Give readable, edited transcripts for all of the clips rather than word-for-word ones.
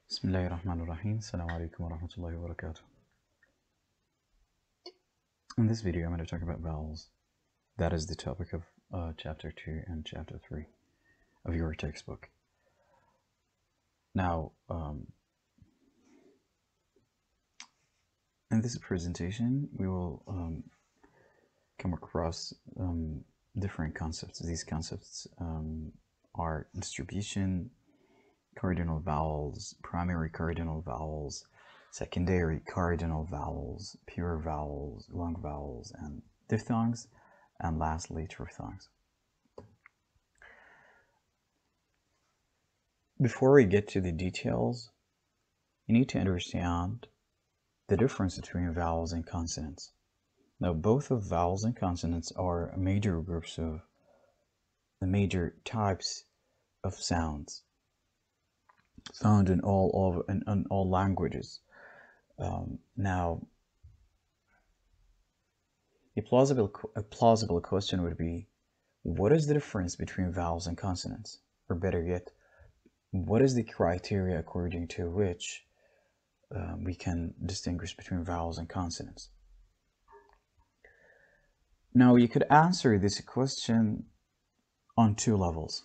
Bismillahirrahmanirrahim. Assalamu alaikum wa rahmatullahi wa barakatuh. In this video, I'm going to talk about vowels. That is the topic of chapter 2 and chapter 3 of your textbook. Now, in this presentation, we will come across different concepts. These concepts are distribution, cardinal vowels, primary cardinal vowels, secondary cardinal vowels, pure vowels, long vowels, and diphthongs, and lastly, triphthongs. Before we get to the details, you need to understand the difference between vowels and consonants. Now, both of vowels and consonants are major groups of the major types of sounds found in all languages. Now, a plausible question would be, what is the difference between vowels and consonants? Or better yet, what is the criteria according to which we can distinguish between vowels and consonants? Now, you could answer this question on two levels.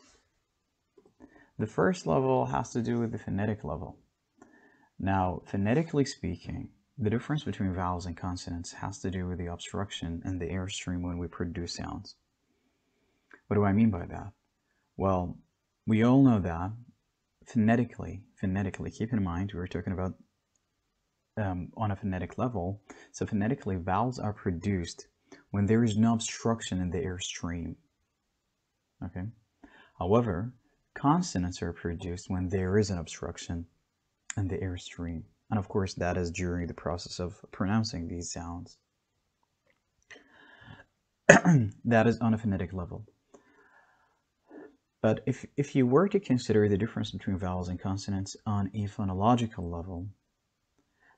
The first level has to do with the phonetic level. Now, phonetically speaking, the difference between vowels and consonants has to do with the obstruction and the airstream when we produce sounds. What do I mean by that? Well, we all know that phonetically, keep in mind, we're talking about on a phonetic level. So phonetically, vowels are produced when there is no obstruction in the airstream. Okay. However, consonants are produced when there is an obstruction in the airstream. And of course, that is during the process of pronouncing these sounds. That is on a phonetic level. But if you were to consider the difference between vowels and consonants on a phonological level,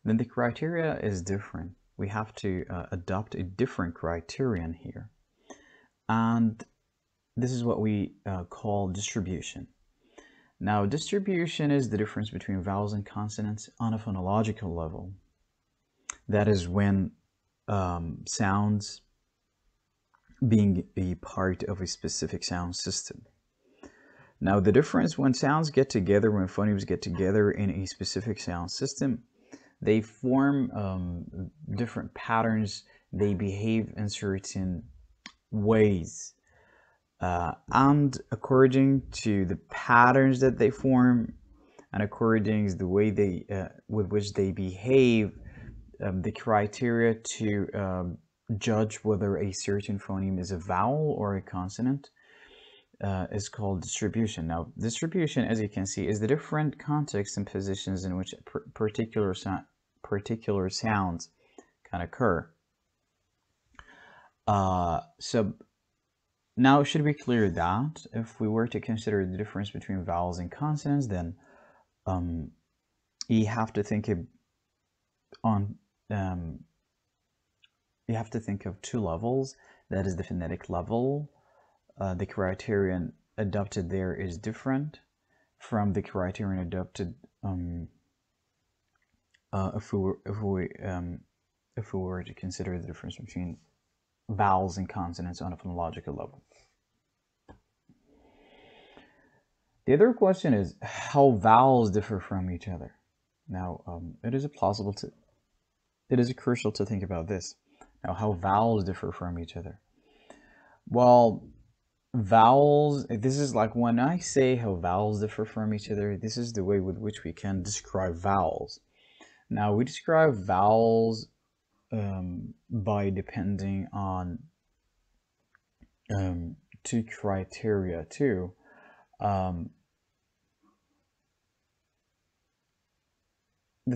then the criteria is different. We have to adopt a different criterion here. And this is what we call distribution. Now, distribution is the difference between vowels and consonants on a phonological level. That is when sounds being a part of a specific sound system. Now, the difference when sounds get together, when phonemes get together in a specific sound system, they form different patterns. They behave in certain ways. And according to the patterns that they form and according to the way they with which they behave, the criteria to judge whether a certain phoneme is a vowel or a consonant is called distribution. Now, distribution, as you can see, is the different contexts and positions in which particular sounds can occur. So now it should be clear that if we were to consider the difference between vowels and consonants, then you have to think of two levels. That is the phonetic level. The criterion adopted there is different from the criterion adopted if we were to consider the difference between vowels and consonants on a phonological level. The other question is how vowels differ from each other. Now, it is crucial to think about this. Now, how vowels differ from each other. Well, vowels, this is like when I say how vowels differ from each other, this is the way with which we can describe vowels. Now, we describe vowels by depending on two criteria too. The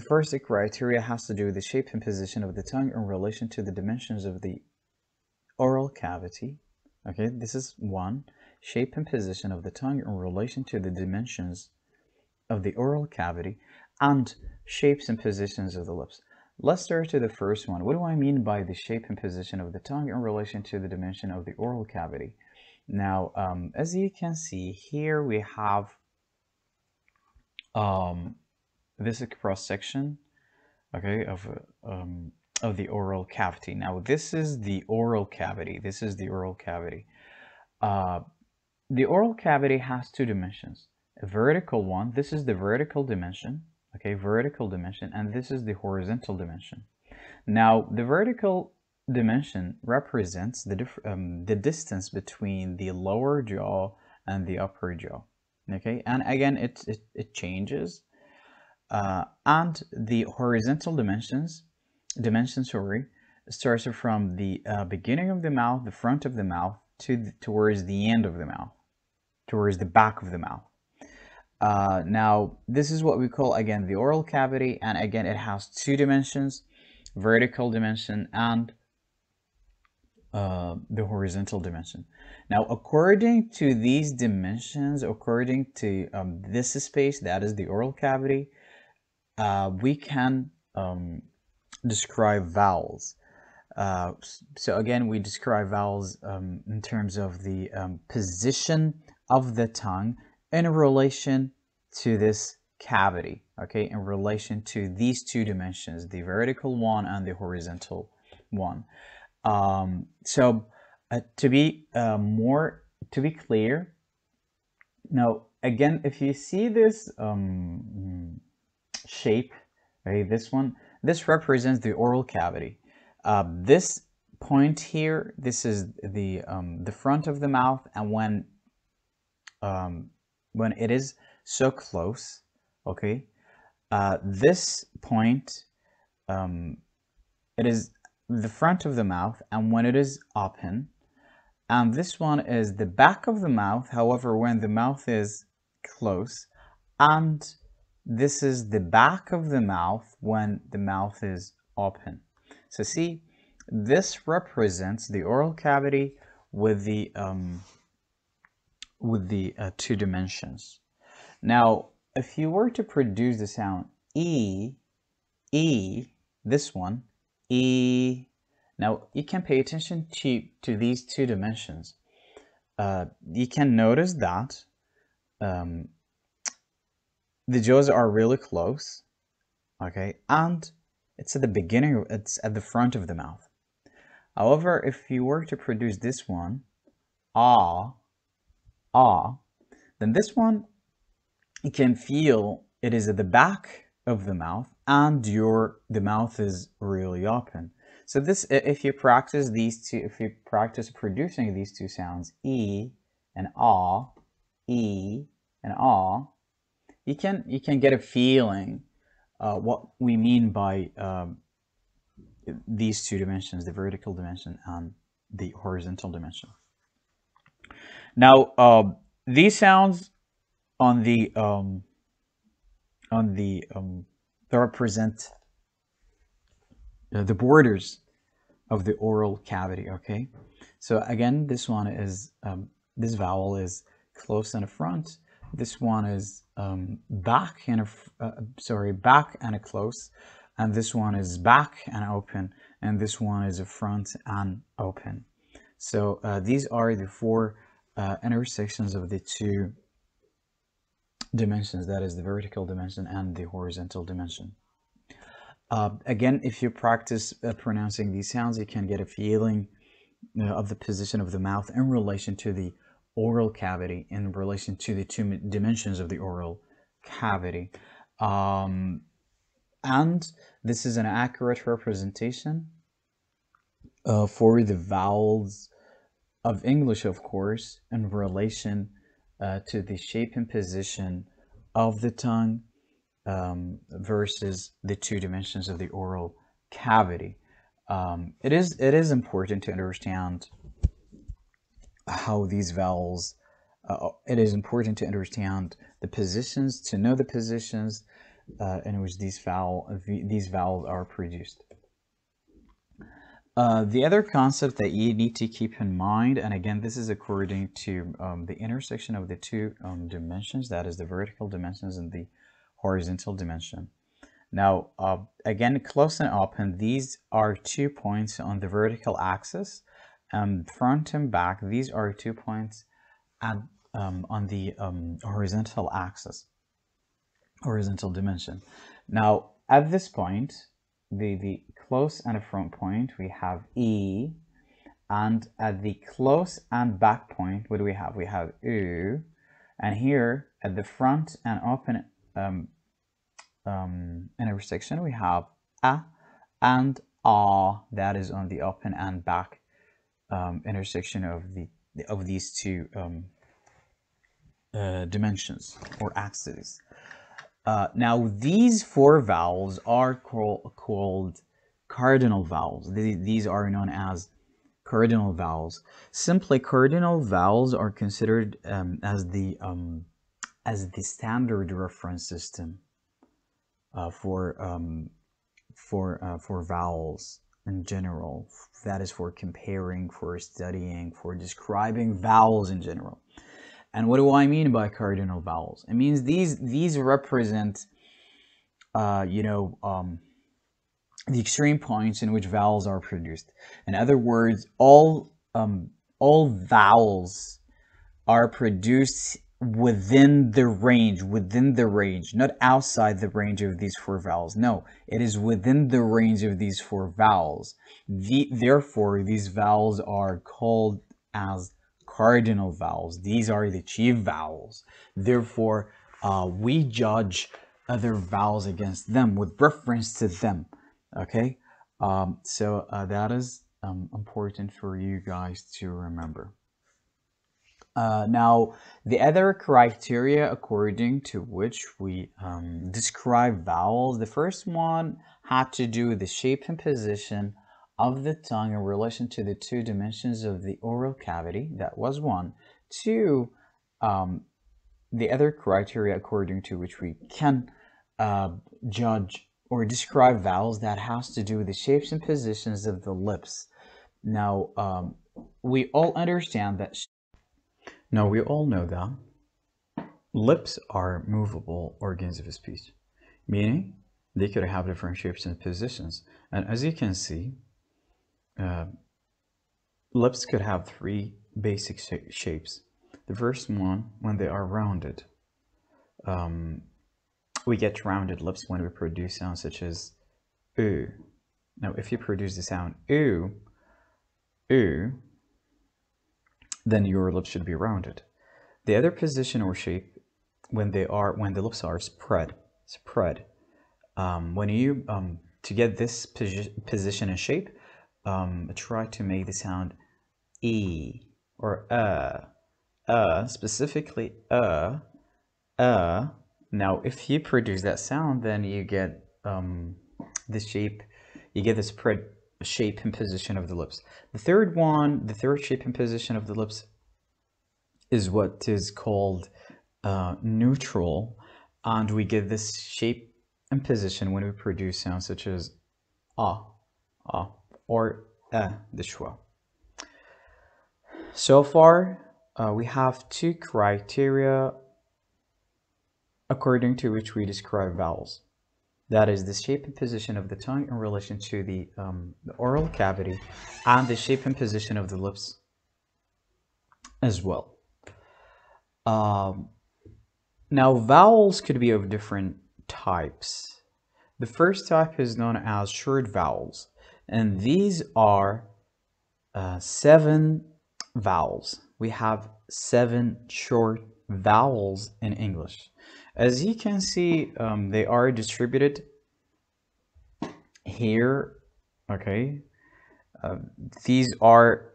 first criteria has to do with the shape and position of the tongue in relation to the dimensions of the oral cavity. Okay, this is one. Shape and position of the tongue in relation to the dimensions of the oral cavity and shapes and positions of the lips. Let's start to the first one. What do I mean by the shape and position of the tongue in relation to the dimension of the oral cavity? Now, as you can see here, we have this is cross section, okay, of the oral cavity. Now this is the oral cavity. This is the oral cavity. The oral cavity has two dimensions. A vertical one. This is the vertical dimension. Okay, vertical dimension, and this is the horizontal dimension. Now the vertical dimension represents the distance between the lower jaw and the upper jaw. Okay, and again it changes. And the horizontal dimension, starts from the beginning of the mouth, the front of the mouth, towards the end of the mouth, towards the back of the mouth. Now, this is what we call, again, the oral cavity, and again, it has two dimensions, vertical dimension and the horizontal dimension. Now, according to these dimensions, according to this space, that is the oral cavity, we can describe vowels. So again, we describe vowels in terms of the position of the tongue in relation to this cavity, okay, in relation to these two dimensions, the vertical one and the horizontal one. So to be clear, now again, if you see this shape, okay, this represents the oral cavity. This point here, this is the front of the mouth, and when it is so close, okay, this point, it is the front of the mouth, and when it is open, and this one is the back of the mouth, however, when the mouth is close, and this is the back of the mouth when the mouth is open. So see, this represents the oral cavity with the two dimensions. Now, if you were to produce the sound E, this one, E. Now, you can pay attention to these two dimensions. You can notice that the jaws are really close, okay, and it's at the beginning, it's at the front of the mouth. However, if you were to produce this one, ah, then this one, you can feel it is at the back of the mouth, and the mouth is really open. So this, if you practice these two, if you practice producing these two sounds, E and ah, E and ah, you can get a feeling what we mean by these two dimensions, the vertical dimension and the horizontal dimension. Now, these sounds they represent the borders of the oral cavity. Okay, so again, this one is this vowel is close in the front. This one is back and back and a close, and this one is back and open, and this one is a front and open. So these are the four intersections of the two dimensions, that is the vertical dimension and the horizontal dimension. Again, if you practice pronouncing these sounds, you can get a feeling of the position of the mouth in relation to the oral cavity, in relation to the two dimensions of the oral cavity. And this is an accurate representation for the vowels of English, of course, in relation to the shape and position of the tongue versus the two dimensions of the oral cavity. It is important to understand how these vowels, it is important to understand the positions, to know the positions in which these vowels are produced. The other concept that you need to keep in mind, and again, this is according to the intersection of the two dimensions, that is the vertical dimensions and the horizontal dimension. Now, again, close and open, these are 2 points on the vertical axis. Front and back, these are 2 points on the horizontal axis. horizontal dimension. Now, at this point, the close and front point, we have E, and at the close and back point, what do we have? We have U, and here at the front and open intersection, we have A and A. That is on the open and back intersection of these two dimensions or axes. Now, these four vowels are called cardinal vowels. These are known as cardinal vowels. Simply, cardinal vowels are considered as the standard reference system for vowels in general. That is for comparing, for studying, for describing vowels in general. And what do I mean by cardinal vowels? It means these represent, the extreme points in which vowels are produced. In other words, all vowels are produced within the range, not outside the range of these four vowels. No, it is within the range of these four vowels. Therefore, these vowels are called as cardinal vowels. These are the chief vowels. Therefore, we judge other vowels against them with reference to them. Okay, so that is important for you guys to remember. Now, the other criteria according to which we describe vowels, the first one had to do with the shape and position of the tongue in relation to the two dimensions of the oral cavity. That was one. Two, the other criteria according to which we can judge or describe vowels, that has to do with the shapes and positions of the lips. Now, we all understand that. Now, we all know that lips are movable organs of speech, meaning they could have different shapes and positions. And as you can see, lips could have three basic shapes. The first one, when they are rounded, we get rounded lips when we produce sounds such as oo. Now, if you produce the sound oo, oo, then your lips should be rounded. The other position or shape, when the lips are spread. When you to get this position and shape, try to make the sound e or specifically Now, if you produce that sound, then you get the shape. You get the spread shape and position of the lips. The third shape and position of the lips is what is called neutral, and we get this shape and position when we produce sounds such as or the schwa. So far, we have two criteria according to which we describe vowels. That is the shape and position of the tongue in relation to the oral cavity, and the shape and position of the lips as well. Now, vowels could be of different types. The first type is known as short vowels, and these are 7 vowels. We have 7 short vowels in English. As you can see, they are distributed here. Okay, these are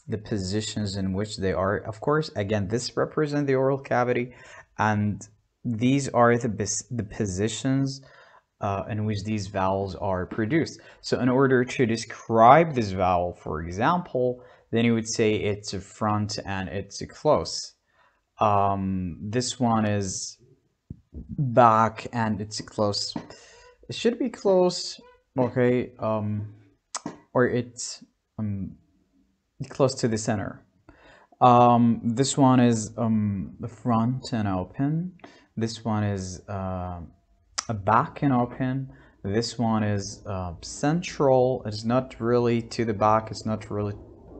the positions in which they are. Of course, again, this represents the oral cavity, and these are the positions in which these vowels are produced. So in order to describe this vowel, for example, then you would say it's a front and it's a close. This one is back and it's close. It should be close, okay, or it's close to the center. This one is the front and open. This one is back and open. This one is central. It's not really to the back. It's not really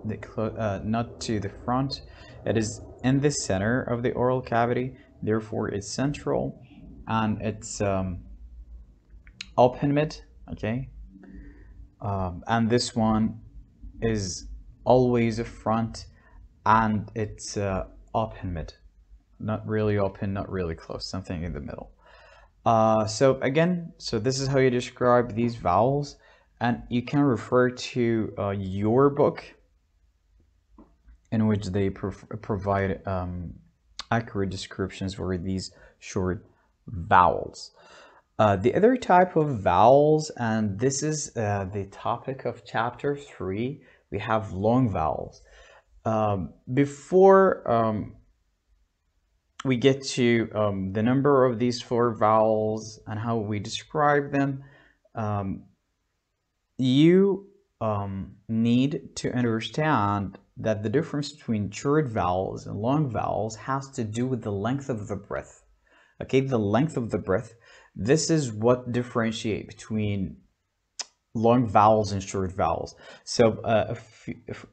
not to the front. It is in the center of the oral cavity. Therefore, it's central. and it's open mid, okay, and this one is always a front, and it's open mid, not really open, not really close, something in the middle. So again, so this is how you describe these vowels, and you can refer to your book, in which they provide accurate descriptions for these short vowels. The other type of vowels, and this is the topic of chapter 3, we have long vowels. Before we get to the number of these 4 vowels and how we describe them, you need to understand that the difference between short vowels and long vowels has to do with the length of the breath. Okay, the length of the breath. This is what differentiates between long vowels and short vowels. So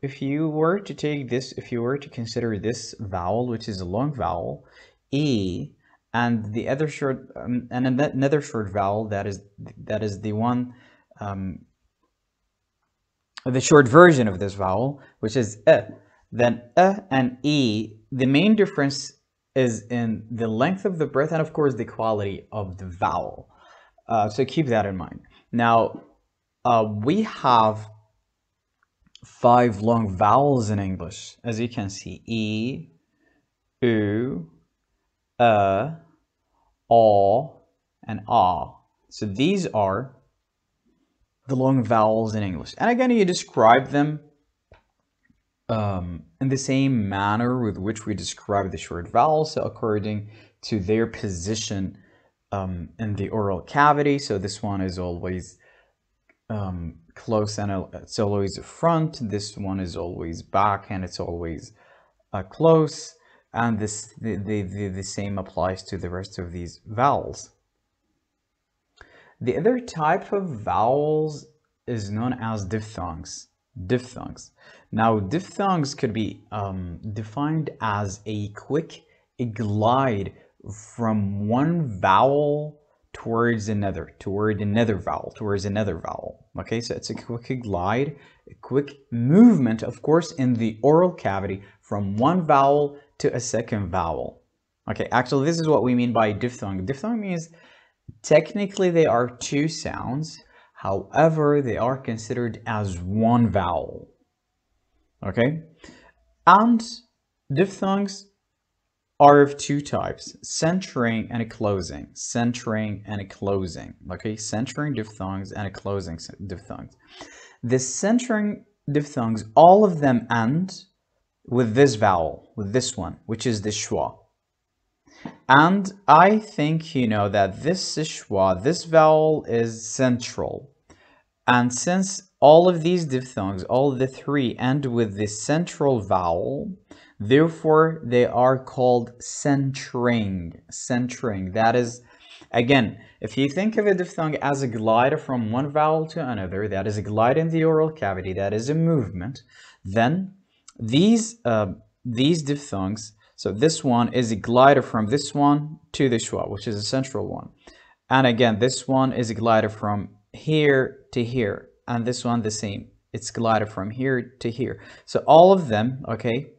if you were to take this, if you were to consider this vowel, which is a long vowel, E, and the other short, and another short vowel that is the one, the short version of this vowel, which is then and E, the main difference is in the length of the breath and of course the quality of the vowel. So keep that in mind. Now, we have 5 long vowels in English, as you can see: E, U, A, and A. So these are the long vowels in English. And again, you describe them in the same manner with which we describe the short vowels, so according to their position in the oral cavity. So this one is always close and it's always front. This one is always back and it's always close. And this the same applies to the rest of these vowels. The other type of vowels is known as diphthongs. Diphthongs. Now, diphthongs could be defined as a quick glide from one vowel towards another vowel. Okay, so it's a quick glide, a quick movement, of course, in the oral cavity from one vowel to a second vowel. Okay, actually, this is what we mean by diphthong. Diphthong means technically they are 2 sounds, however, they are considered as one vowel. Okay, and diphthongs are of 2 types: centering and closing. Centering and closing. Okay, centering diphthongs and closing diphthongs. The centering diphthongs, all of them end with this vowel, with this one, which is the schwa. And I think you know that this schwa, this vowel, is central. And since all of these diphthongs, all the 3, end with the central vowel, therefore they are called centering. Centering. That is, again, if you think of a diphthong as a glide from one vowel to another, that is a glide in the oral cavity, that is a movement, then these diphthongs, so this one is a glider from this one to the schwa, which is a central one. And again, this one is a glider from here to here, and this one the same. It's glider from here to here. So all of them, okay,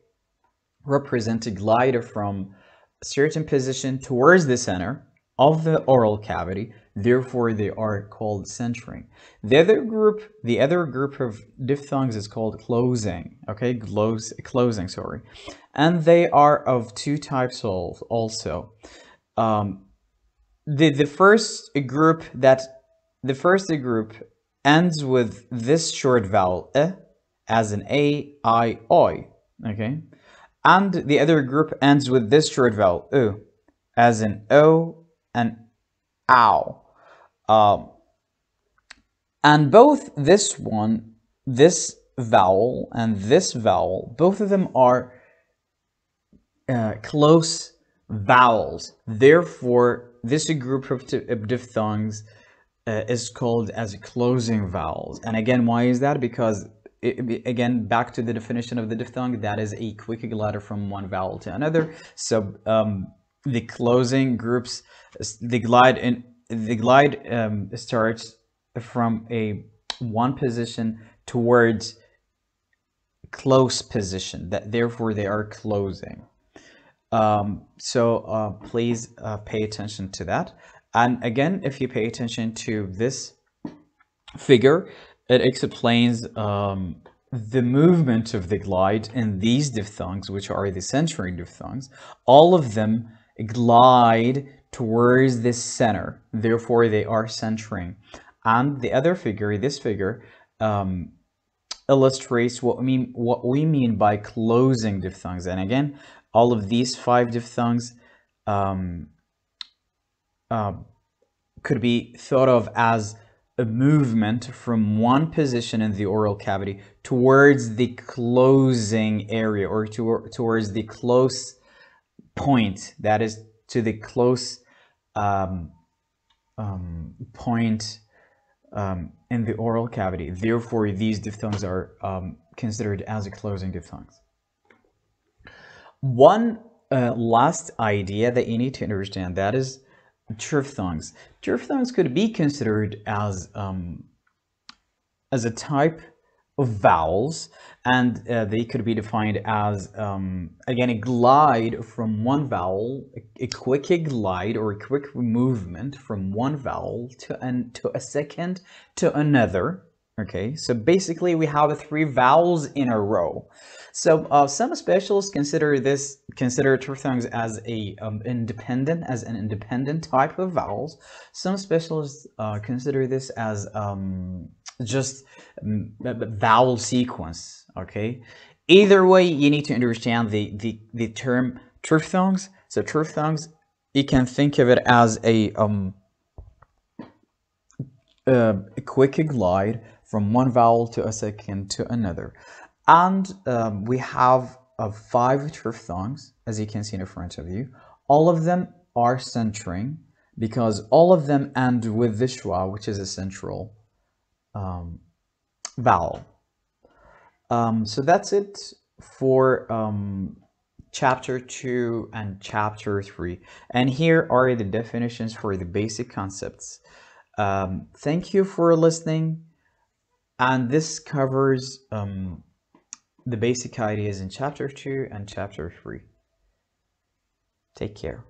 represent a glider from a certain position towards the center of the oral cavity. Therefore, they are called centering. The other group of diphthongs is called closing. Okay, closing. Sorry, and they are of 2 types also. The first group ends with this short vowel as an a, I, oi. Okay, and the other group ends with this short vowel u as an o and ow. And both this vowel and this vowel, both of them are close vowels. Therefore, this group of diphthongs is called as closing vowels. And again, why is that? Because again, back to the definition of the diphthong, that is a quick glider from one vowel to another. So the closing groups, the glide starts from a one position towards close position, that therefore they are closing. So please pay attention to that. And again, if you pay attention to this figure, it explains the movement of the glide in these diphthongs, which are the centering diphthongs. All of them glide towards the center, therefore they are centering. And the other figure, this figure, illustrates what we mean by closing diphthongs. And again, all of these 5 diphthongs could be thought of as a movement from one position in the oral cavity towards the closing area, or towards the close point, that is to the close point in the oral cavity. Therefore, these diphthongs are considered as a closing diphthongs. One last idea that you need to understand, that is TRIPHTHONGS. TRIPHTHONGs could be considered as a type of vowels, and they could be defined as again a glide from one vowel, a quick glide or a quick movement from one vowel to a second to another. Okay, so basically we have 3 vowels in a row. So some specialists consider TRIPHTHONGs as an independent type of vowels. Some specialists consider this as just vowel sequence. Okay, either way, you need to understand the term TRIPHTHONGs. So TRIPHTHONGs, you can think of it as a quick glide from one vowel to a second to another. And we have 5 TRIPHTHONGs, as you can see in front of you. All of them are centering because all of them end with the schwa, which is a central vowel. So that's it for chapter 2 and chapter 3. And here are the definitions for the basic concepts. Thank you for listening. And this covers the basic ideas in chapter 2 and chapter 3. Take care.